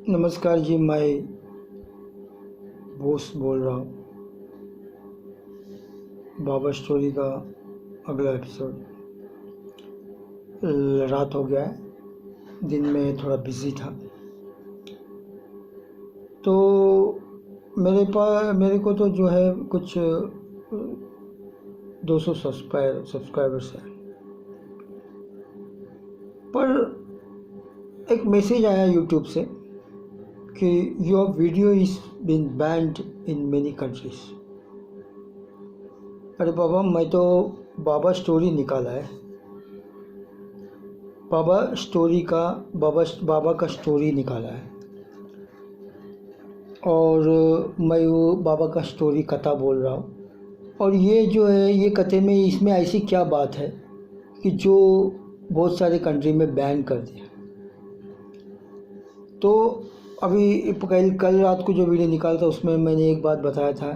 नमस्कार जी, मैं बोस बोल रहा हूँ। बाबा स्टोरी का अगला एपिसोड। रात हो गया है, दिन में थोड़ा बिजी था, तो मेरे को तो जो है कुछ 200 सब्सक्राइबर्स हैं, पर एक मैसेज आया यूट्यूब से कि your video is been banned in many countries. अरे बाबा, मैं तो बाबा स्टोरी निकाला है, बाबा का स्टोरी निकाला है, और मैं वो बाबा का स्टोरी कथा बोल रहा हूँ। और ये जो है, ये कथे में इसमें ऐसी क्या बात है कि जो बहुत सारे कंट्री में बैन कर दिया। तो अभी कल रात को जो वीडियो निकाला था उसमें मैंने एक बात बताया था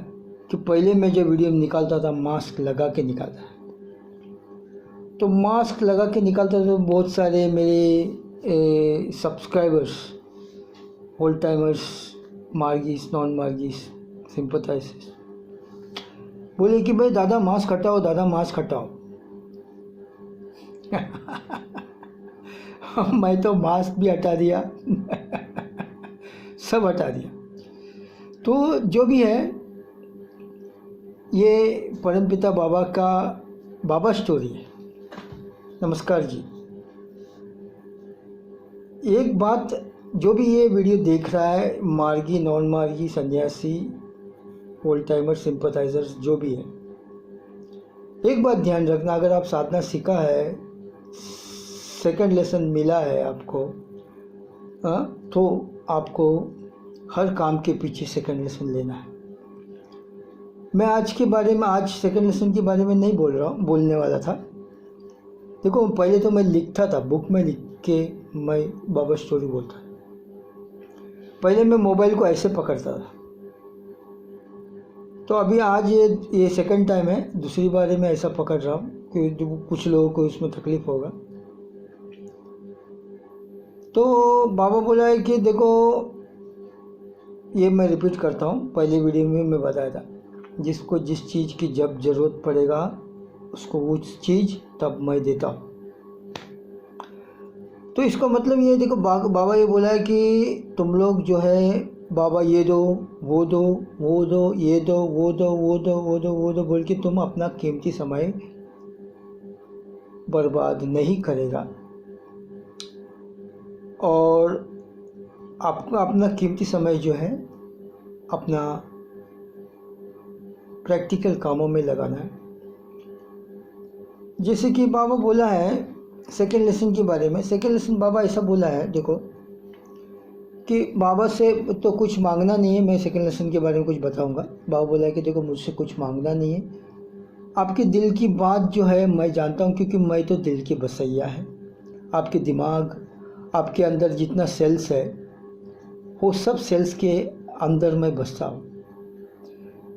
कि पहले मैं जो वीडियो निकालता था मास्क लगा के निकालता, तो मास्क लगा के निकालता तो बहुत सारे मेरे subscribers, old timers, Margis, non Margis, sympathisers बोले कि भाई दादा मास्क हटाओ, दादा मास्क हटाओ। मैं तो मास्क भी हटा दिया, सब हटा दिया। तो जो भी है, ये परमपिता बाबा का बाबा स्टोरी है। नमस्कार जी। एक बात, जो भी ये वीडियो देख रहा है, मार्गी, नॉन मार्गी, सन्यासी, ओल्ड टाइमर, सिंपथाइजर्स, जो भी है, एक बात ध्यान रखना, अगर आप साधना सीखा है, सेकंड लेसन मिला है आपको, तो आपको हर काम के पीछे सेकंड लेसन लेना है। मैं आज सेकंड लेसन के बारे में नहीं बोलने वाला था। देखो, पहले तो मैं लिखता था, बुक में लिख के मैं बाबा स्टोरी बोलता था। पहले मैं मोबाइल को ऐसे पकड़ता था, तो अभी आज ये सेकंड टाइम है, दूसरी बार मैं ऐसा पकड़ रहा हूँ कि कुछ लोगों को इसमें तकलीफ होगा। तो बाबा बोला है कि देखो, ये मैं रिपीट करता हूँ, पहले वीडियो में मैं बताया था, जिसको जिस चीज़ की जब ज़रूरत पड़ेगा उसको वो चीज़ तब मैं देता हूँ। तो इसका मतलब ये देखो, बाबा ये बोला है कि तुम लोग जो है, बाबा ये दो, वो दो, वो दो, ये दो, वो दो, वो दो, वो दो, वो दो बोल के तुम अपना कीमती समय बर्बाद नहीं करेगा, और आपको अपना कीमती समय जो है अपना प्रैक्टिकल कामों में लगाना है। जैसे कि बाबा बोला है सेकेंड लेसन के बारे में। सेकेंड लेसन बाबा ऐसा बोला है, देखो, कि बाबा से तो कुछ मांगना नहीं है। मैं सेकेंड लेसन के बारे में कुछ बताऊंगा। बाबा बोला है कि देखो, मुझसे कुछ मांगना नहीं है, आपके दिल की बात जो है मैं जानता हूँ, क्योंकि मैं तो दिल की बसैया है। आपके दिमाग, आपके अंदर जितना सेल्स है, वो सब सेल्स के अंदर मैं बसता हूँ,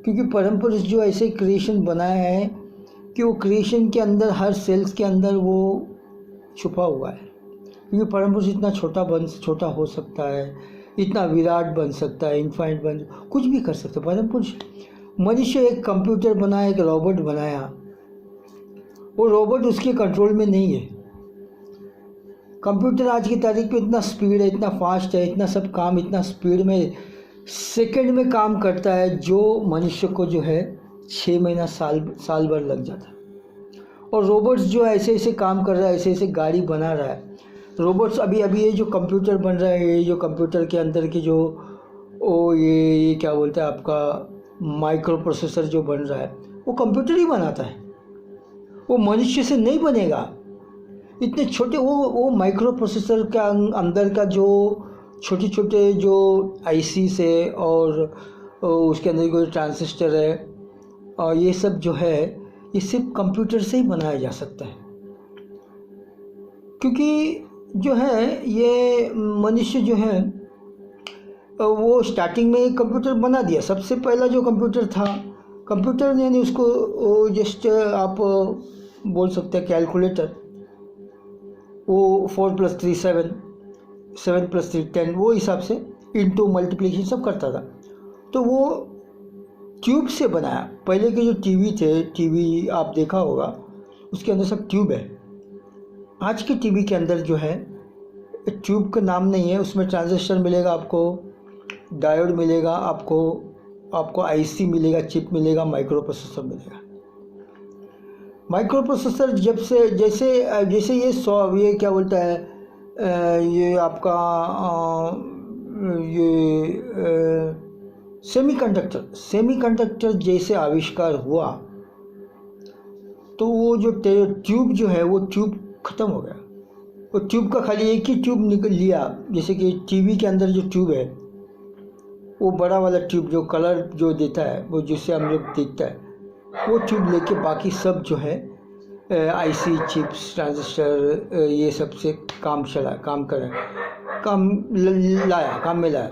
क्योंकि परम पुरुष जो ऐसे क्रिएशन बनाया है कि वो क्रिएशन के अंदर, हर सेल्स के अंदर वो छुपा हुआ है। क्योंकि परम पुरुष इतना छोटा हो सकता है, इतना विराट बन सकता है, इनफाइनाइट कुछ भी कर सकता है परम पुरुष। मनुष्य एक कंप्यूटर बनाया, एक रोबोट बनाया, वो रोबोट उसके कंट्रोल में नहीं है। कंप्यूटर आज की तारीख पे इतना स्पीड है, इतना फास्ट है, इतना सब काम इतना स्पीड में सेकंड में काम करता है, जो मनुष्य को जो है 6 महीना साल भर लग जाता है। और रोबोट्स जो ऐसे ऐसे काम कर रहा है, ऐसे ऐसे गाड़ी बना रहा है। रोबोट्स अभी ये जो कंप्यूटर बन रहा है, ये जो कंप्यूटर के अंदर की जो ये क्या बोलते हैं, आपका माइक्रो प्रोसेसर जो बन रहा है, वो कंप्यूटर ही बनाता है, वो मनुष्य से नहीं बनेगा। इतने छोटे वो माइक्रो प्रोसेसर के अंदर का जो छोटे छोटे जो आईसी से, और उसके अंदर कोई ट्रांजिस्टर है, और ये सब जो है, ये सिर्फ कंप्यूटर से ही बनाया जा सकता है। क्योंकि जो है, ये मनुष्य जो है, वो स्टार्टिंग में एक कंप्यूटर बना दिया। सबसे पहला जो कंप्यूटर था, कंप्यूटर यानी उसको जस्ट आप बोल सकते हैं कैलकुलेटर, वो 4 + 3 7, 7 + 3 10, वो हिसाब से इंटू मल्टीप्लिकेशन सब करता था। तो वो ट्यूब से बनाया। पहले के जो टीवी थे, टीवी आप देखा होगा, उसके अंदर सब ट्यूब है। आज के टीवी के अंदर जो है ट्यूब का नाम नहीं है, उसमें ट्रांजिस्टर मिलेगा आपको, डायोड मिलेगा आपको आईसी मिलेगा, चिप मिलेगा, माइक्रो प्रोसेसर मिलेगा। माइक्रो प्रोसेसर जब से जैसे ये क्या बोलता है, ये आपका ये सेमीकंडक्टर जैसे आविष्कार हुआ, तो वो जो ट्यूब जो है वो ट्यूब ख़त्म हो गया। वो ट्यूब का खाली एक ही ट्यूब निकल लिया। जैसे कि टीवी के अंदर जो ट्यूब है, वो बड़ा वाला ट्यूब जो कलर जो देता है, वो जिससे हम लोग देखता है, वो ट्यूब लेके बाकी सब जो है आईसी, चिप्स, ट्रांजिस्टर, ये सब से काम में लाया।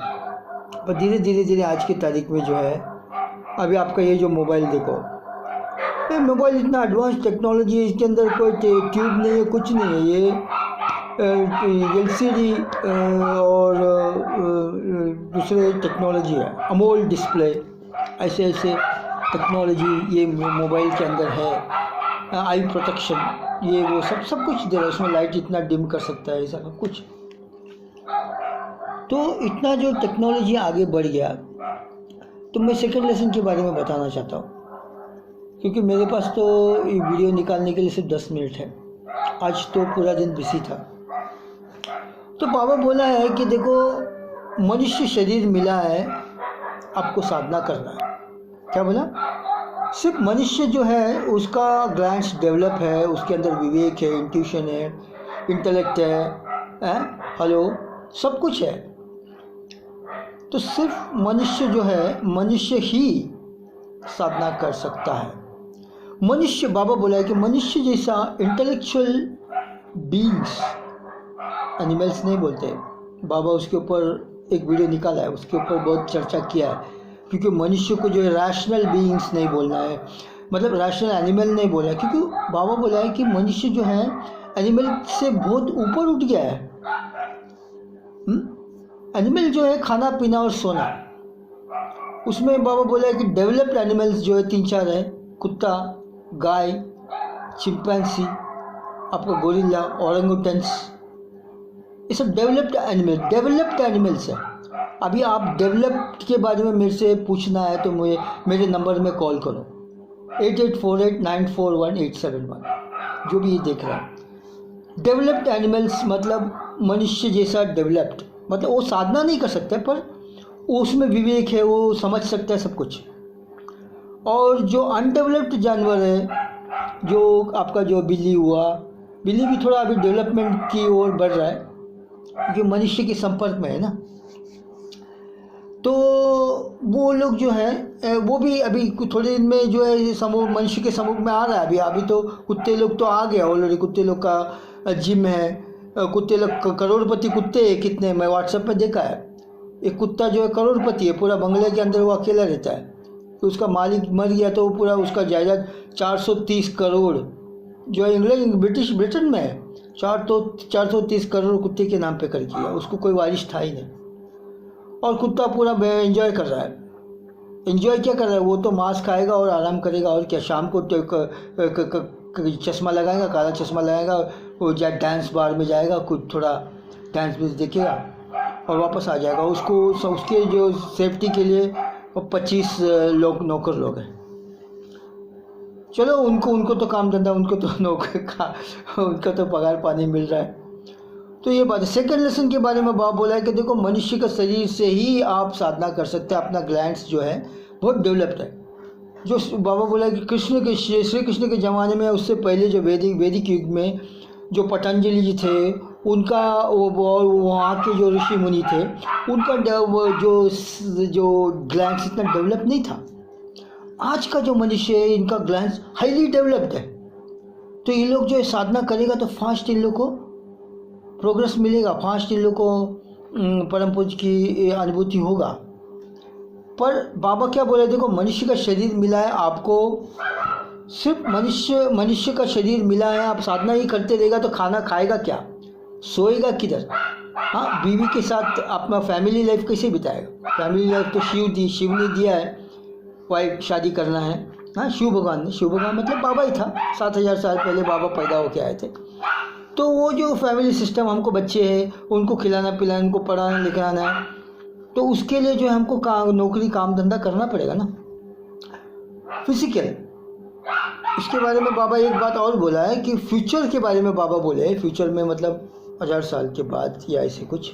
पर धीरे धीरे आज की तारीख में जो है, अभी आपका ये जो मोबाइल देखो, ये मोबाइल इतना एडवांस टेक्नोलॉजी है, इसके अंदर कोई ट्यूब नहीं है, कुछ नहीं है। ये एलसीडी और दूसरे टेक्नोलॉजी है, अमोल डिस्प्ले, ऐसे टेक्नोलॉजी ये मोबाइल के अंदर है। आई प्रोटेक्शन, ये वो सब कुछ दे रहा है। उसमें लाइट इतना डिम कर सकता है, ऐसा सब कुछ। तो इतना जो टेक्नोलॉजी आगे बढ़ गया, तो मैं सेकंड लेसन के बारे में बताना चाहता हूँ, क्योंकि मेरे पास तो ये वीडियो निकालने के लिए सिर्फ 10 मिनट है। आज तो पूरा दिन बिजी था। तो बाबा बोला है कि देखो, मनुष्य शरीर मिला है, आपको साधना करना है। क्या बोला? सिर्फ मनुष्य जो है उसका ग्लैंड्स डेवलप है, उसके अंदर विवेक है, इंट्यूशन है, इंटेलेक्ट है, हेलो, सब कुछ है। तो सिर्फ मनुष्य जो है, मनुष्य ही साधना कर सकता है। मनुष्य, बाबा बोला है कि मनुष्य जैसा इंटेलेक्चुअल बीइंग्स, एनिमल्स नहीं बोलते। बाबा उसके ऊपर एक वीडियो निकाला है, उसके ऊपर बहुत चर्चा किया है, क्योंकि मनुष्य को जो है रैशनल बीइंग्स नहीं बोलना है, मतलब रैशनल एनिमल नहीं बोला है, क्योंकि बाबा बोला है कि मनुष्य जो है एनिमल से बहुत ऊपर उठ गया है। एनिमल जो है खाना पीना और सोना, उसमें बाबा बोला है कि डेवलप्ड एनिमल्स जो है 3-4 है, कुत्ता, गाय, चिंपैंसी, आपका गोरिल्ला, ओरंगुटन्स, ये सब डेवलप्ड एनिमल्स है। अभी आप डेवलप्ड के बारे में मेरे से पूछना है तो मुझे मेरे नंबर में कॉल करो, 8848941871, जो भी ये देख रहा है। डेवलप्ड एनिमल्स मतलब मनुष्य जैसा डेवलप्ड, मतलब वो साधना नहीं कर सकते, पर उसमें विवेक है, वो समझ सकता है सब कुछ। और जो अनडेवलप्ड जानवर है, जो आपका जो बिल्ली हुआ, बिल्ली भी थोड़ा अभी डेवलपमेंट की ओर बढ़ रहा है, जो मनुष्य के संपर्क में है ना। तो वो लोग जो है वो भी अभी थोड़े दिन में जो है समूह मनुष्य के समूह में आ रहा है। अभी तो कुत्ते लोग तो आ गया ऑलरेडी, कुत्ते लोग का जिम है, कुत्ते लोग करोड़पति कुत्ते हैं कितने, मैं व्हाट्सएप में देखा है। एक कुत्ता जो है करोड़पति है, पूरा बंगले के अंदर वो अकेला रहता है। तो उसका मालिक मर गया तो पूरा उसका जायदाद 430 करोड़ जो है ब्रिटेन में है, 430 करोड़ कुत्ते के नाम पे कर किया। उसको कोई वारिस था ही नहीं, और कुत्ता पूरा एंजॉय कर रहा है। एंजॉय क्या कर रहा है? वो तो मांस खाएगा और आराम करेगा, और क्या। शाम को चश्मा लगाएगा, काला चश्मा लगाएगा, वो डांस बार में जाएगा, कुछ थोड़ा डांस भी देखेगा और वापस आ जाएगा। उसके जो सेफ्टी के लिए 25 लोग नौकर लोग हैं। चलो उनको तो काम धंधा, उनको तो नौकर का उनका तो पगार पानी मिल रहा है। तो ये बात है। सेकंड लेसन के बारे में बाबा बोला है कि देखो, मनुष्य का शरीर से ही आप साधना कर सकते हैं। अपना ग्लैंड्स जो है बहुत डेवलप्ड है। जो बाबा बोला है कि श्री कृष्ण के ज़माने में, उससे पहले जो वैदिक युग में जो पतंजलि जी थे, उनका वहाँ के जो ऋषि मुनि थे, उनका जो ग्लैंड्स इतना डेवलप नहीं था। आज का जो मनुष्य है, इनका ग्लैंड्स हाईली डेवलप्ड है। तो ये लोग जो साधना करेगा तो फास्ट इन लोग को प्रोग्रेस मिलेगा, फास्ट इन लोग को परम पूज्य की अनुभूति होगा। पर बाबा क्या बोले, देखो मनुष्य का शरीर मिला है आपको, सिर्फ मनुष्य का शरीर मिला है, आप साधना ही करते रहेगा तो खाना खाएगा क्या, सोएगा किधर? हाँ, बीवी के साथ अपना फैमिली लाइफ कैसे बिताएगा? फैमिली लाइफ तो शिव ने दिया है, वाइफ शादी करना है। हाँ, शिव भगवान मतलब बाबा ही था, 7000 साल पहले बाबा पैदा होके आए थे। तो वो जो फैमिली सिस्टम, हमको बच्चे हैं, उनको खिलाना पिलाना, उनको पढ़ाना लिखाना है, तो उसके लिए जो है हमको नौकरी काम धंधा करना पड़ेगा ना, फिजिकल। इसके बारे में बाबा एक बात और बोला है कि फ्यूचर के बारे में बाबा बोले हैं, फ्यूचर में मतलब 1000 साल के बाद या ऐसे कुछ,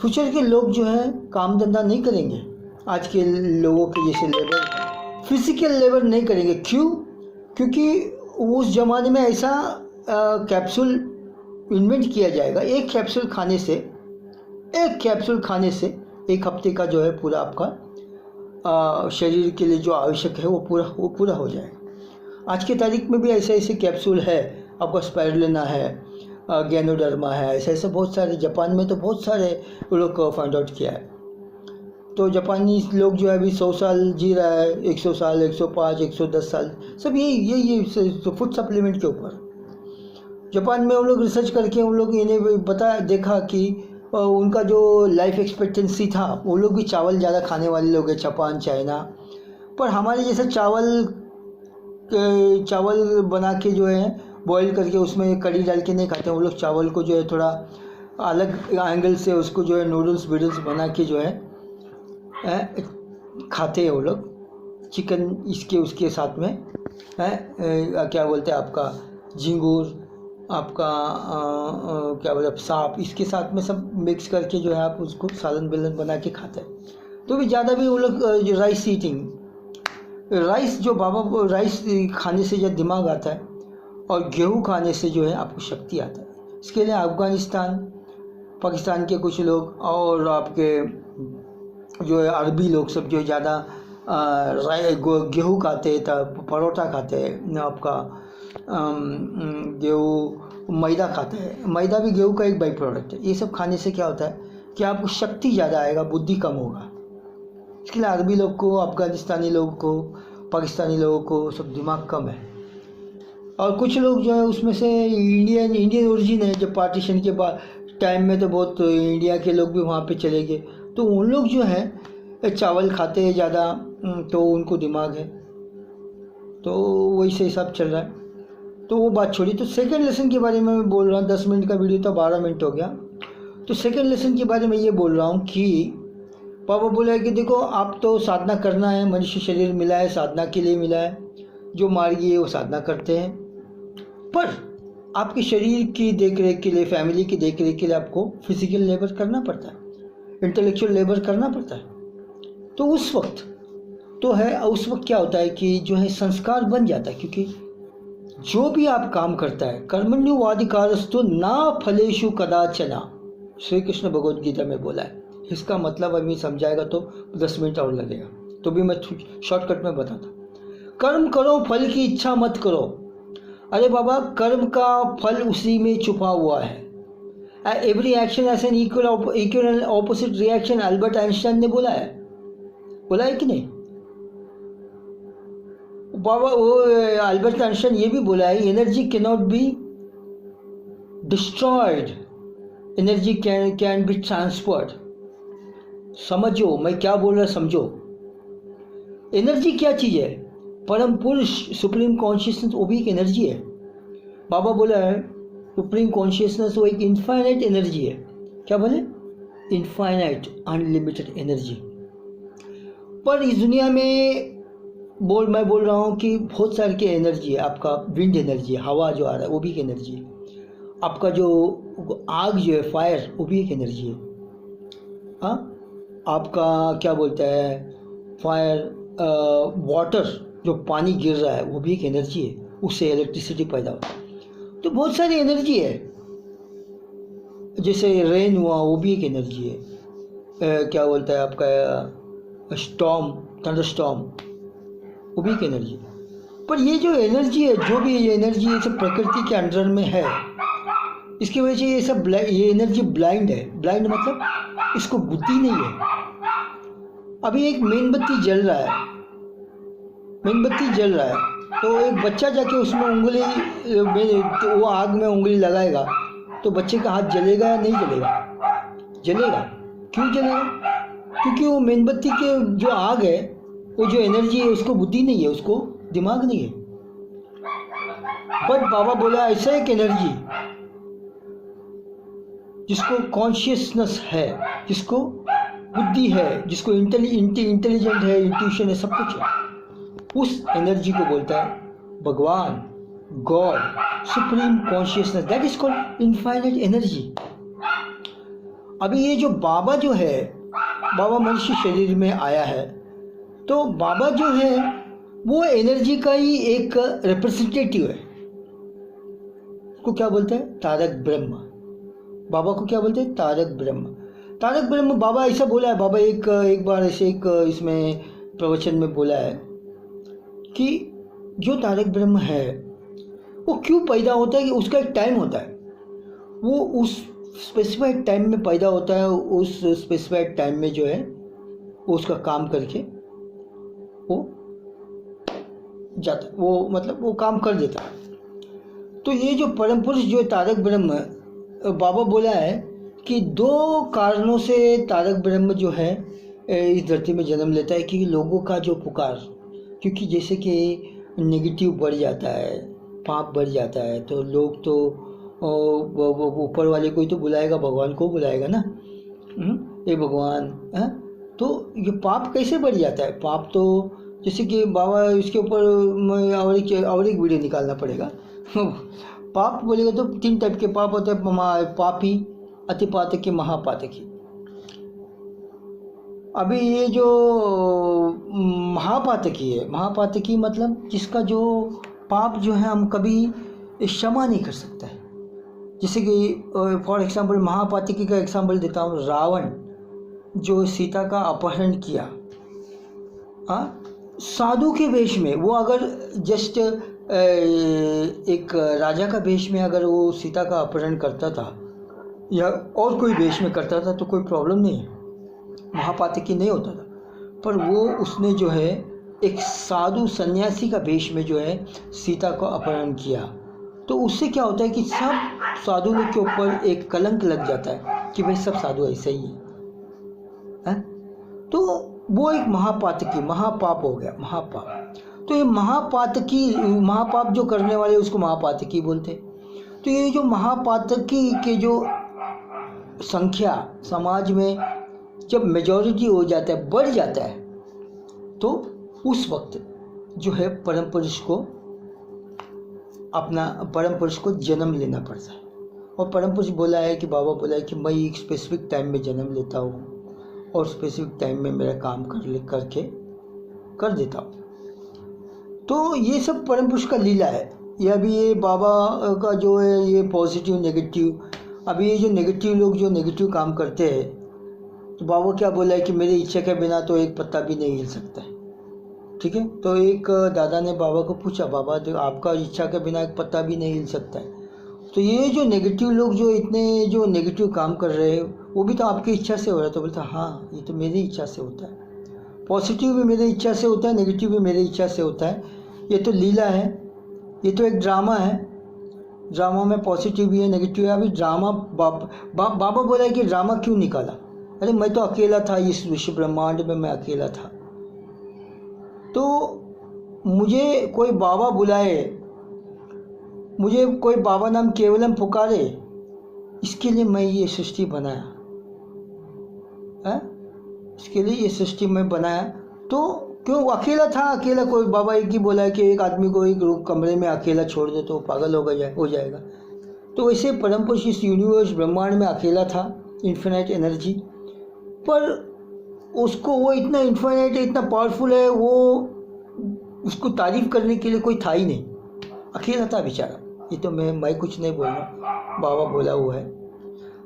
फ्यूचर के लोग जो है काम धंधा नहीं करेंगे, आज के लोगों के जैसे लेबर, फिजिकल लेबर नहीं करेंगे। क्यों? क्योंकि उस ज़माने में ऐसा कैप्सूल इन्वेंट किया जाएगा, एक कैप्सूल खाने से 1 हफ्ते का जो है पूरा आपका शरीर के लिए जो आवश्यक है वो पूरा हो जाएगा। आज के तारीख में भी ऐसे कैप्सूल है, आपका स्पाइरुलिना है, गैनोडर्मा है, ऐसे बहुत सारे, जापान में तो बहुत सारे लोग को फाइंड आउट किया है। तो जापानी लोग जो है अभी 100 साल जी रहा है, 100 साल, 105, 110 साल, सब यही फूड सप्लीमेंट के ऊपर। जापान में उन लोग रिसर्च करके उन लोग इन्हें देखा कि उनका जो लाइफ एक्सपेक्टेंसी था, वो लोग भी चावल ज़्यादा खाने वाले लोग हैं, जापान, चाइना। पर हमारे जैसे चावल बना के जो है बॉईल करके उसमें कड़ी डाल के नहीं खाते, वो लोग चावल को जो है थोड़ा अलग एंगल से उसको जो है नूडल्स बना के जो है खाते हैं वो लोग। चिकन इसके उसके साथ में क्या बोलते हैं आपका झींगुर, आपका क्या बोलते हैं सांप, इसके साथ में सब मिक्स करके जो है आप उसको सालन बेलन बना के खाते हैं। तो भी ज़्यादा भी वो लोग राइस ईटिंग, राइस जो बाबा, राइस खाने से जो दिमाग आता है और गेहूँ खाने से जो है आपको शक्ति आता है। इसके लिए अफ़गानिस्तान, पाकिस्तान के कुछ लोग और जो है अरबी लोग सब जो ज़्यादा गेहूँ खाते हैं, परोठा खाते हैं, आपका गेहूँ, मैदा खाते हैं। मैदा भी गेहूँ का एक बाई प्रोडक्ट है। ये सब खाने से क्या होता है कि आपको शक्ति ज़्यादा आएगा, बुद्धि कम होगा। इसके लिए अरबी लोग को, अफ़गानिस्तानी लोगों को, पाकिस्तानी लोगों को सब दिमाग कम है। और कुछ लोग जो है उसमें से इंडियन ओरिजिन है, जब पार्टीशन के बाद टाइम में तो बहुत इंडिया के लोग भी वहाँ पे चले गए, तो उन लोग जो है चावल खाते हैं ज़्यादा, तो उनको दिमाग है, तो वैसे हिसाब चल रहा है। तो वो बात छोड़ी। तो सेकंड लेसन के बारे में मैं बोल रहा हूँ, 10 मिनट का वीडियो था, 12 मिनट हो गया। तो सेकंड लेसन के बारे में ये बोल रहा हूँ कि पापा बोला है कि देखो, आप तो साधना करना है, मनुष्य शरीर मिला है साधना के लिए मिला है, जो मार्गी है वो साधना करते हैं, पर आपके शरीर की देखरेख के लिए, फैमिली की देखरेख के लिए आपको फिजिकल लेबर करना पड़ता है, इंटेलेक्चुअल लेबर करना पड़ता है। तो उस वक्त क्या होता है कि जो है संस्कार बन जाता है, क्योंकि जो भी आप काम करता है, कर्मण्यवाधिकारस्तु ना फलेषु कदाचना, श्री कृष्ण भगवद गीता में बोला है। इसका मतलब अभी समझाएगा तो 10 मिनट और लगेगा, तो भी मैं शॉर्टकट में बताता। कर्म करो, फल की इच्छा मत करो। अरे बाबा, कर्म का फल उसी में छुपा हुआ है। Every action has an equal and opposite reaction, Albert Einstein ने बोला है कि नहीं बाबा? वो अल्बर्ट आइंस्टाइन ये भी बोला है, energy can not be destroyed, energy can be transferred. समझो मैं क्या बोल रहा, समझो। एनर्जी क्या चीज़ है? परम पुरुष, सुप्रीम कॉन्शियसनेस, वो भी एक एनर्जी है। बाबा बोला है सुप्रीम कॉन्शियसनेस वो एक इनफाइनाइट एनर्जी है। क्या बोले? Infinite, unlimited energy. पर इस दुनिया में मैं बोल रहा हूँ कि बहुत सारी की एनर्जी है। आपका विंड एनर्जी है, हवा जो आ रहा है वो भी एक एनर्जी है। आपका जो आग जो है, फायर, वो भी एक एनर्जी है। हाँ, आपका क्या बोलता है, फायर, वाटर, जो पानी गिर रहा है वो भी एक एनर्जी है, उससे इलेक्ट्रिसिटी पैदा होता है। तो बहुत सारी एनर्जी है। जैसे रेन हुआ, वो भी एक एनर्जी है। क्या बोलता है आपका स्टॉर्म, थंडरस्टॉर्म, वो भी एक एनर्जी है। पर ये जो एनर्जी है, जो भी ये एनर्जी है, सब प्रकृति के अंडर में है। इसकी वजह से ये एनर्जी ब्लाइंड है। ब्लाइंड मतलब इसको बुद्धि नहीं है। अभी एक मेणबत्ती जल रहा है, तो एक बच्चा जाके उसमें उंगली, वो आग में उंगली लगाएगा तो बच्चे का हाथ जलेगा या नहीं जलेगा? जलेगा। क्यों जलेगा? क्योंकि वो मेणबत्ती के जो आग है, वो जो एनर्जी है, उसको बुद्धि नहीं है, उसको दिमाग नहीं है। बट बाबा बोला ऐसा एक एनर्जी जिसको कॉन्शियसनेस है, जिसको बुद्धि है, जिसको इंटेलिजेंट है, इंट्यूशन है, सब कुछ है, उस एनर्जी को बोलता है भगवान, God, supreme consciousness. That is called infinite energy. अभी ये जो बाबा जो है, बाबा मनुष्य शरीर में आया है, तो बाबा जो है वो एनर्जी का ही एक रिप्रेजेंटेटिव है। को क्या बोलते हैं? तारक ब्रह्म। बाबा को क्या बोलते हैं? तारक ब्रह्म। तारक ब्रह्म बाबा ऐसा बोला है। बाबा एक बार ऐसे एक इसमें प्रवचन में बोला है कि जो तारक ब्रह्म है वो क्यों पैदा होता है, कि उसका एक टाइम होता है, वो उस स्पेसिफाइड टाइम में पैदा होता है, उस स्पेसिफाइड टाइम में जो है वो उसका काम करके वो जाता, वो मतलब वो काम कर देता है। तो ये जो परम पुरुष जो तारक ब्रह्म, बाबा बोला है कि 2 कारणों से तारक ब्रह्म जो है इस धरती में जन्म लेता है। कि लोगों का जो पुकार, क्योंकि जैसे कि नेगेटिव बढ़ जाता है, पाप बढ़ जाता है, तो लोग तो ऊपर वाले को ही तो बुलाएगा, भगवान को बुलाएगा ना, ये भगवान है। तो ये पाप कैसे बढ़ जाता है? पाप तो जैसे कि बाबा इसके ऊपर और एक वीडियो निकालना पड़ेगा। पाप बोलेगा तो 3 टाइप के पाप होते हैं, पापी, अतिपातकी, महापातकी। अभी ये जो महापातकी है, महापातकी मतलब जिसका जो पाप जो है हम कभी क्षमा नहीं कर सकता है। जैसे कि फॉर एग्जांपल महापातकी का एग्जांपल देता हूँ। रावण जो सीता का अपहरण किया, साधु के वेश में, वो अगर जस्ट एक राजा का वेश में अगर वो सीता का अपहरण करता था या और कोई वेश में करता था तो कोई प्रॉब्लम नहीं है, महापातकी नहीं होता था। पर वो उसने जो है एक साधु सन्यासी का वेश में जो है सीता को अपहरण किया, तो उससे क्या होता है कि सब साधु लोग के ऊपर एक कलंक लग जाता है कि भाई सब साधु ऐसे ही है। तो वो एक महापातकी, महापाप हो गया, महापाप। तो ये महापाप जो करने वाले उसको महापातकी बोलते हैं। तो ये जो महापातकी के जो संख्या समाज में जब मेजॉरिटी हो जाता है, बढ़ जाता है, तो उस वक्त जो है परम पुरुष को जन्म लेना पड़ता है। और परम पुरुष बोला है कि बाबा बोला है कि मैं एक स्पेसिफिक टाइम में जन्म लेता हूँ और स्पेसिफिक टाइम में मेरा काम करके कर देता हूँ। तो ये सब परम पुरुष का लीला है। ये अभी ये बाबा का जो है ये पॉजिटिव नेगेटिव, अभी ये जो नेगेटिव लोग जो नेगेटिव काम करते हैं, तो बाबा क्या बोला है कि मेरी इच्छा के बिना तो एक पत्ता भी नहीं हिल सकता है। ठीक है। तो एक दादा ने बाबा को पूछा, बाबा आपका इच्छा के बिना एक पत्ता भी नहीं हिल सकता है, तो ये जो नेगेटिव लोग जो इतने जो नेगेटिव काम कर रहे हैं वो भी तो आपकी इच्छा से हो रहा है? तो बोलता हाँ, ये तो मेरी इच्छा से होता है। पॉजिटिव भी मेरी इच्छा से होता है, नेगेटिव भी मेरी इच्छा से होता है। ये तो लीला है, ये तो एक ड्रामा है। ड्रामा में पॉजिटिव भी है, नेगेटिव है। अभी ड्रामा बाबा बोला है कि ड्रामा क्यों निकाला? अरे मैं तो अकेला था, इस विश्व ब्रह्मांड में मैं अकेला था। तो मुझे कोई बाबा बुलाए, मुझे कोई बाबा नाम केवलम पुकारे, इसके लिए मैं ये सृष्टि बनाया है, इसके लिए ये सृष्टि मैं बनाया। तो क्यों अकेला था? अकेला कोई बाबा एक ही बोला है कि एक आदमी को एक कमरे में अकेला छोड़ दे तो पागल हो जाएगा। तो वैसे परम पुरुष इस यूनिवर्स ब्रह्मांड में अकेला था, इन्फिनाइट एनर्जी, पर उसको वो इतना इन्फिनाइट है, इतना पावरफुल है, वो उसको तारीफ करने के लिए कोई था ही नहीं, अकेला था बेचारा। ये तो मैं कुछ नहीं बोल रहा, बाबा बोला हुआ है।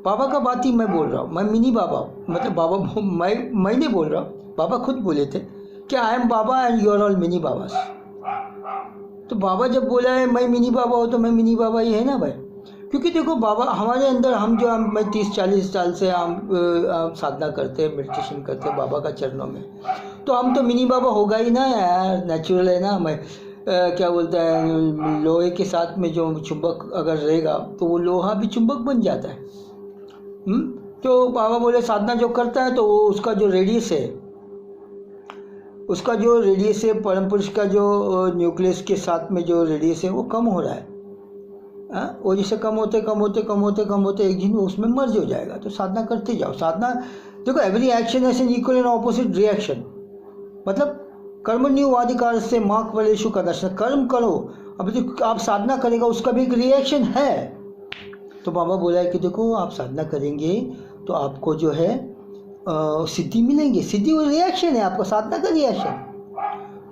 बाबा का बात ही मैं बोल रहा हूँ, मैं मिनी बाबा, मतलब बाबा मैं नहीं बोल रहा हूँ, बाबा खुद बोले थे कि I am Baba and you are all mini Babas. तो बाबा जब बोला है मैं मिनी बाबा हूँ तो मैं मिनी बाबा ही है ना भाई। क्योंकि देखो बाबा हमारे अंदर मैं 30-40 साल से हम साधना करते हैं, मेडिटेशन करते हैं बाबा का चरणों में, तो हम तो मिनी बाबा होगा ही ना यार, नेचुरल है ना। मैं क्या बोलते हैं, लोहे के साथ में जो चुंबक अगर रहेगा तो वो लोहा भी चुंबक बन जाता है। तो बाबा बोले साधना जो करता है तो वो उसका जो रेडियस है, परम पुरुष का जो न्यूक्लियस के साथ में जो रेडियस है वो कम हो रहा है। वो जैसे कम होते एक दिन वो उसमें मर्ज हो जाएगा। तो साधना करते जाओ। साधना देखो, every action has an equal and opposite reaction, मतलब कर्मण्यवाधिकार से मार्ग फलेषु का दर्शन। कर्म करो, अब जो आप साधना करेगा उसका भी एक रिएक्शन है। तो बाबा बोला है कि देखो आप साधना करेंगे तो आपको जो है सिद्धि मिलेंगे। सिद्धि वो रिएक्शन है, आपका साधना का रिएक्शन।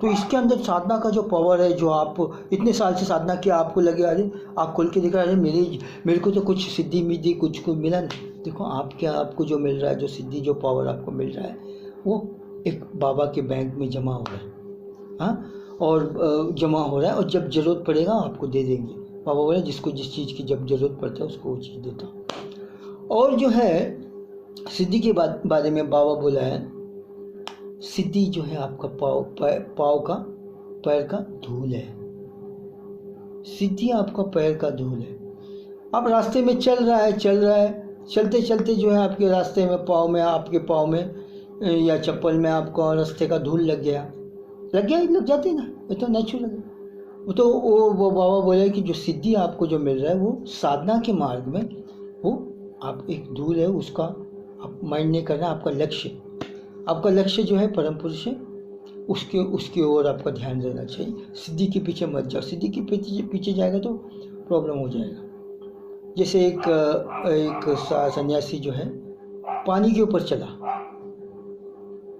तो इसके अंदर साधना का जो पावर है, जो आप इतने साल से साधना किया, आपको लगे अरे आप खोल के दिखा रहे मेरे को तो कुछ सिद्धि मिली, कुछ मिला नहीं। देखो आपको जो मिल रहा है, जो सिद्धि जो पावर आपको मिल रहा है, वो एक बाबा के बैंक में जमा हो रहा है। और जमा हो रहा है, और जब ज़रूरत पड़ेगा आपको दे देंगे। बाबा बोले जिसको जिस चीज़ की जब ज़रूरत पड़ता है उसको वो चीज़ देता हूँ। और जो है सिद्धि के बारे में बाबा बोला है, सिद्धि जो है आपका पैर का धूल है। सिद्धि आपका पैर का धूल है। आप रास्ते में चल रहा है, चलते चलते जो है आपके रास्ते में आपके पाँव में या चप्पल में आपको रास्ते का धूल लग गया, लग जाती ना, ये तो नेचुरल है। तो वो बाबा बोले कि जो सिद्धि आपको जो मिल रहा है वो साधना के मार्ग में, वो आप एक धूल है, उसका आप माइंड नहीं करना। आपका लक्ष्य जो है परम पुरुष है, उसकी ओर आपका ध्यान देना चाहिए। सिद्धि के पीछे मत जाओ। सिद्धि के पीछे जाएगा तो प्रॉब्लम हो जाएगा। जैसे एक सन्यासी जो है पानी के ऊपर चला,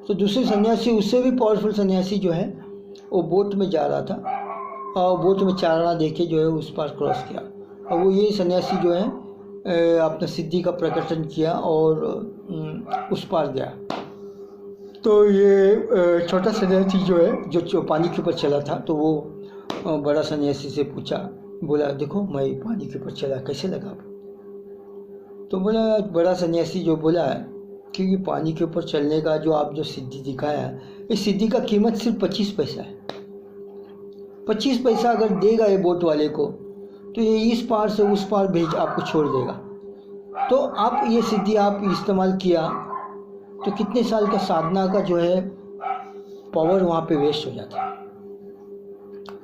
तो दूसरे सन्यासी, उससे भी पावरफुल सन्यासी जो है, वो बोट में जा रहा था और बोट में चाराना देखे जो है उस पार क्रॉस किया। और वो ये सन्यासी जो है अपना सिद्धि का प्रकटन किया और उस पार गया। तो ये छोटा सन्यासी जो है, जो पानी के ऊपर चला था, तो वो बड़ा सन्यासी से पूछा, बोला देखो मैं पानी के ऊपर चला, कैसे लगा? तो बोला, बड़ा सन्यासी जो बोला कि पानी के ऊपर चलने का जो आप जो सिद्धि दिखाया, इस सिद्धि का कीमत सिर्फ 25 पैसा है। 25 पैसा अगर देगा ये बोट वाले को, तो ये इस पार से उस पार भेज आपको छोड़ देगा। तो आप ये सिद्धि आप इस्तेमाल किया तो कितने साल का साधना का जो है पावर वहाँ पे वेस्ट हो जाता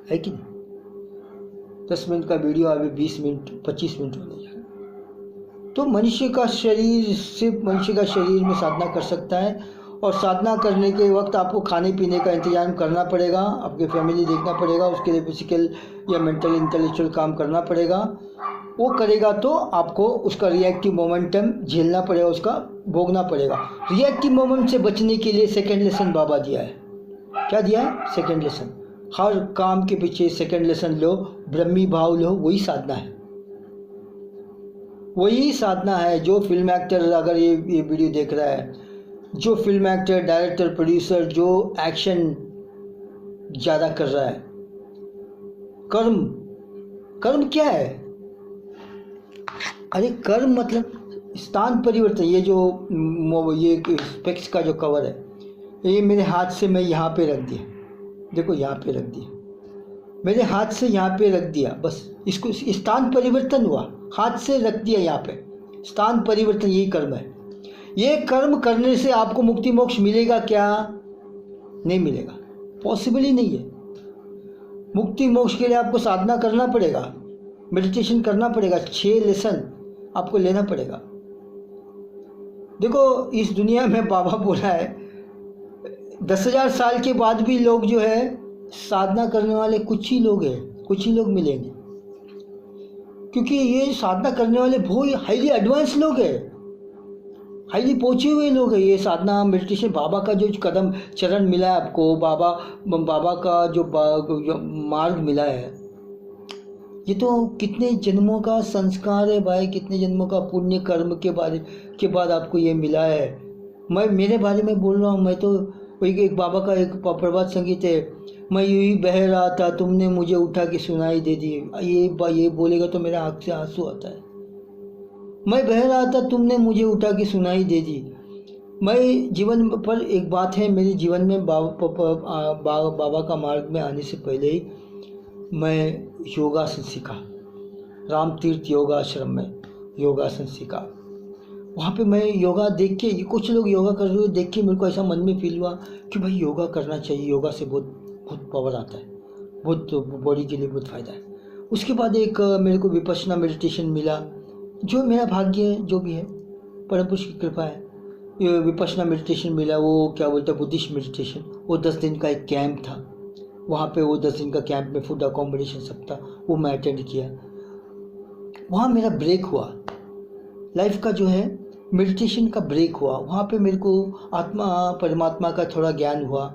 है कि नहीं? 10 मिनट का वीडियो अभी 20 मिनट 25 मिनट होने जा रहा है। तो मनुष्य का शरीर, सिर्फ मनुष्य का शरीर में साधना कर सकता है। और साधना करने के वक्त आपको खाने पीने का इंतजाम करना पड़ेगा, आपकी फैमिली देखना पड़ेगा, उसके लिए फिजिकल या मेंटल इंटेलेक्चुअल काम करना पड़ेगा। वो करेगा तो आपको उसका रिएक्टिव मोमेंटम झेलना पड़ेगा, उसका भोगना पड़ेगा। रिएक्टिव मोमेंट से बचने के लिए सेकंड लेसन बाबा दिया है। क्या दिया है? Second lesson. हर काम के पीछे सेकंड लेसन लो, ब्रह्मी भाव लो, वही साधना है। वही साधना है। जो फिल्म एक्टर अगर ये वीडियो देख रहा है, जो फिल्म एक्टर, डायरेक्टर, प्रोड्यूसर जो एक्शन ज़्यादा कर रहा है, कर्म क्या है? अरे कर्म मतलब स्थान परिवर्तन। ये जो ये स्पेक्स का जो कवर है, ये मेरे हाथ से मैं यहाँ पे रख दिया, देखो यहाँ पे रख दिया, मेरे हाथ से यहाँ पे रख दिया, बस इसको स्थान परिवर्तन हुआ, हाथ से रख दिया यहाँ पे, स्थान परिवर्तन, यही कर्म है। ये कर्म करने से आपको मुक्ति मोक्ष मिलेगा क्या? नहीं मिलेगा, पॉसिबल ही नहीं है। मुक्ति मोक्ष के लिए आपको साधना करना पड़ेगा, मेडिटेशन करना पड़ेगा, 6 लेसन आपको लेना पड़ेगा। देखो इस दुनिया में बाबा बोला है 10,000 साल के बाद भी लोग जो है साधना करने वाले कुछ ही लोग हैं, कुछ ही लोग मिलेंगे। क्योंकि ये साधना करने वाले बहुत हाईली एडवांस लोग हैं, हाईली पहुँचे हुए लोग हैं। ये साधना मेडिटेशन, बाबा का जो कदम चरण मिला है आपको, बाबा का जो मार्ग मिला है, ये तो कितने जन्मों का संस्कार है भाई, कितने जन्मों का पुण्य कर्म के बाद आपको ये मिला है। मैं मेरे बारे में बोल रहा हूँ, मैं तो एक बाबा का एक प्रभात संगीत है, मैं यूं ही बह रहा था तुमने मुझे उठा के सुनाई दे दी। ये बोलेगा तो मेरा आँख से आंसू आता है। मैं बह रहा था तुमने मुझे उठा के सुनाई दे दी। मैं जीवन पर एक बात है, मेरे जीवन में बाबा का मार्ग में आने से पहले ही मैं योगासन सीखा, राम तीर्थ योगाश्रम में योगासन सीखा। वहाँ पे मैं योगा देख के, कुछ लोग योगा कर रहे हुए देख के मेरे को ऐसा मन में फील हुआ कि भाई योगा करना चाहिए, योगा से बहुत बहुत पावर आता है, बहुत बॉडी के लिए बहुत फ़ायदा है। उसके बाद एक मेरे को विपश्यना मेडिटेशन मिला, जो मेरा भाग्य है, जो भी है परम पुरुष की कृपा है। ये विपश्यना मेडिटेशन मिला, वो क्या बोलते हैं बुद्धिस्ट मेडिटेशन। वो 10 दिन का एक कैंप था, वहाँ पे वो 10 दिन का कैंप में फूड अकोमोडेशन सब था, वो मैं अटेंड किया। वहाँ मेरा ब्रेक हुआ, लाइफ का जो है मेडिटेशन का ब्रेक हुआ। वहाँ पे मेरे को आत्मा परमात्मा का थोड़ा ज्ञान हुआ।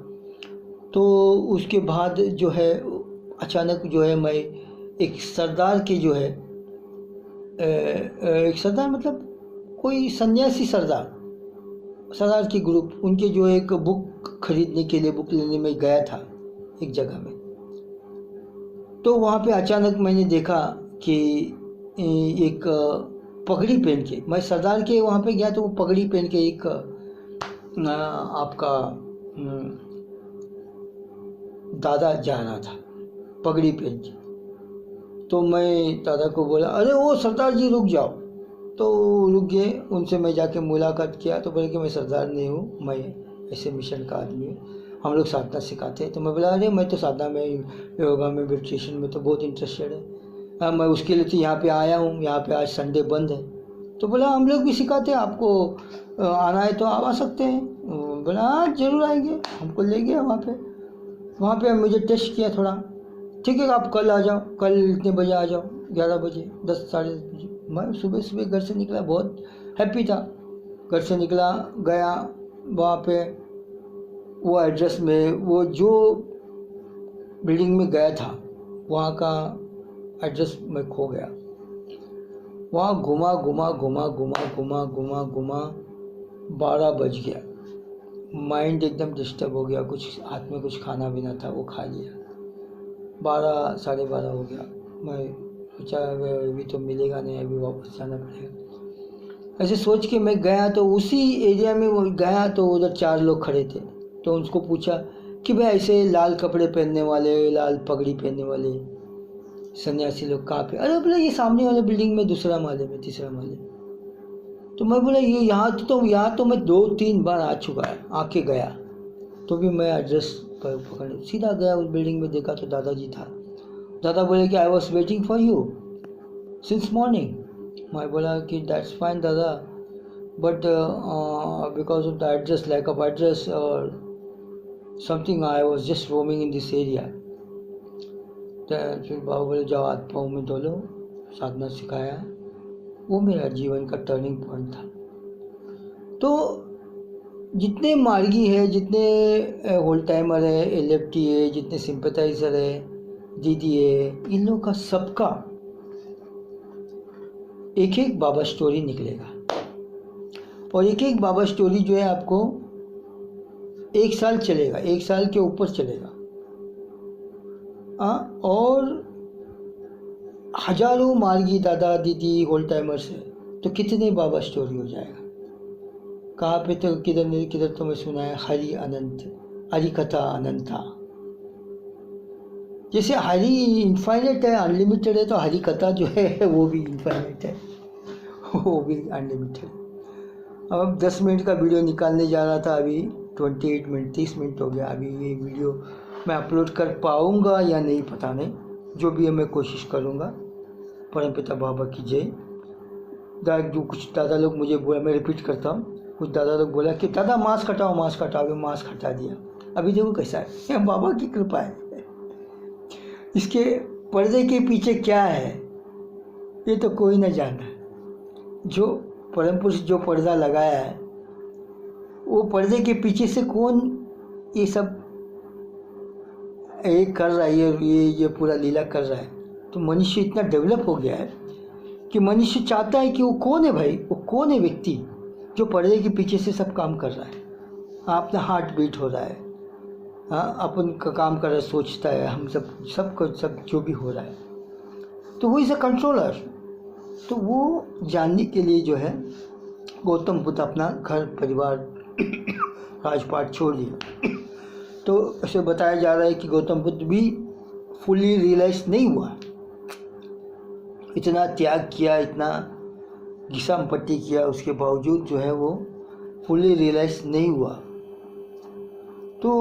तो उसके बाद जो है अचानक जो है मैं एक सरदार के जो है एक सरदार मतलब कोई सन्यासी सरदार के ग्रुप, उनके जो एक बुक खरीदने के लिए, बुक लेने में गया था एक जगह में। तो वहाँ पे अचानक मैंने देखा कि एक पगड़ी पहन के, मैं सरदार के वहाँ पे गया तो वो पगड़ी पहन के एक आपका दादा जा रहा था पगड़ी पहन के। तो मैं दादा को बोला, अरे वो सरदार जी रुक जाओ। तो रुक गए, उनसे मैं जाके मुलाकात किया। तो बोले कि मैं सरदार नहीं हूँ, मैं ऐसे मिशन का आदमी हूँ, हम लोग साधना सिखाते हैं। तो मैं बोला, अरे मैं तो साधना में, योगा में, मेडिटेशन में तो बहुत इंटरेस्टेड है, मैं उसके लिए तो यहाँ पे आया हूँ, यहाँ पे आज संडे बंद है। तो बोला हम लोग भी सिखाते हैं, आपको आना है तो आप आ सकते हैं। बोला हाँ जरूर आएंगे। हमको ले गया वहाँ पे मुझे टेस्ट किया थोड़ा, ठीक है आप कल आ जाओ, कल इतने बजे आ जाओ, 11 बजे, 10 साढ़े 10 बजे। मैं सुबह सुबह घर से निकला, बहुत हैप्पी था। घर से निकला, गया वहाँ पे, वो एड्रेस में, वो जो बिल्डिंग में गया था वहाँ का एड्रेस में खो गया। वहाँ घुमा 12 बज गया। माइंड एकदम डिस्टर्ब हो गया, कुछ हाथ में कुछ खाना पीना था वो खा लिया। 12 साढ़े 12 हो गया। मैं सोचा अभी तो मिलेगा नहीं, अभी वापस जाना पड़ेगा। ऐसे सोच के मैं गया, तो उसी एरिया में वो गया तो उधर 4 लोग खड़े थे। तो उनको पूछा कि भाई ऐसे लाल कपड़े पहनने वाले, लाल पगड़ी पहनने वाले सन्यासी लोग कहाँ पे? अरे बोला ये सामने वाले बिल्डिंग में, दूसरा माले में, तीसरा माले। तो मैं बोला ये यहाँ तो मैं 2-3 बार आ चुका है, आके गया। तो भी मैं एड्रेस पर पकड़ सीधा गया उस बिल्डिंग में, देखा तो दादाजी था। दादा बोले कि I was waiting for you since morning. मैं बोला कि that's fine Dada, but because of the address, lack of address और something, I was just roaming in this area. फिर बाबा बोले जाओ हाथ पाँव में धो लो, साधना सिखाया। वो मेरा जीवन का टर्निंग पॉइंट था। तो जितने मार्गी है, जितने होल टाइमर है, एलएफटी है, जितने सिंपैथाइजर है, दीदी है, इन लोगों का सबका एक एक बाबा स्टोरी निकलेगा। और एक एक बाबा स्टोरी जो है आपको 1 साल चलेगा, 1 साल के ऊपर चलेगा। और हजारों मार्गी दादा दीदी होल टाइमर्स है, तो कितने बाबा स्टोरी हो जाएगा। कहाँ पे तो किधर तो मैं सुना है हरि अनंत, हरि कथा अनंता। जैसे हरि इनफाइनेट है, अनलिमिटेड है, तो हरि कथा जो है वो भी इनफाइनेट है, वो भी अनलिमिटेड। अब 10 मिनट का वीडियो निकालने जा रहा था, अभी 28 मिनट 30 मिनट हो गया। अभी ये वीडियो मैं अपलोड कर पाऊँगा या नहीं पता नहीं, जो भी है मैं कोशिश करूँगा। परमपिता बाबा की जय। जो कुछ दादा लोग मुझे बोला, मैं रिपीट करता हूँ, कुछ दादा लोग बोला कि दादा मास्क हटाओ, मास्क हटाओ, अभी मास्क हटा दिया। अभी देखो कैसा है, बाबा की कृपा है। इसके पर्दे के पीछे क्या है ये तो कोई ना जाना। जो परम पुरुष जो पर्दा लगाया है, वो पर्दे के पीछे से कौन ये सब एक कर रहा है, ये पूरा लीला कर रहा है। तो मनुष्य इतना डेवलप हो गया है कि मनुष्य चाहता है कि वो कौन है भाई, वो कौन है व्यक्ति जो पर्दे के पीछे से सब काम कर रहा है। अपना हार्ट बीट हो रहा है, हाँ अपन का काम कर रहा है, सोचता है, हम सब जो भी हो रहा है, तो वो इज़ अ कंट्रोलर। तो वो जानने के लिए जो है गौतम बुद्ध अपना घर परिवार राजपाट छोड़ दिया। तो ऐसे बताया जा रहा है कि गौतम बुद्ध भी फुल्ली रियलाइज नहीं हुआ। इतना त्याग किया, इतना घिसाम पट्टी किया, उसके बावजूद जो है वो फुल्ली रियलाइज नहीं हुआ। तो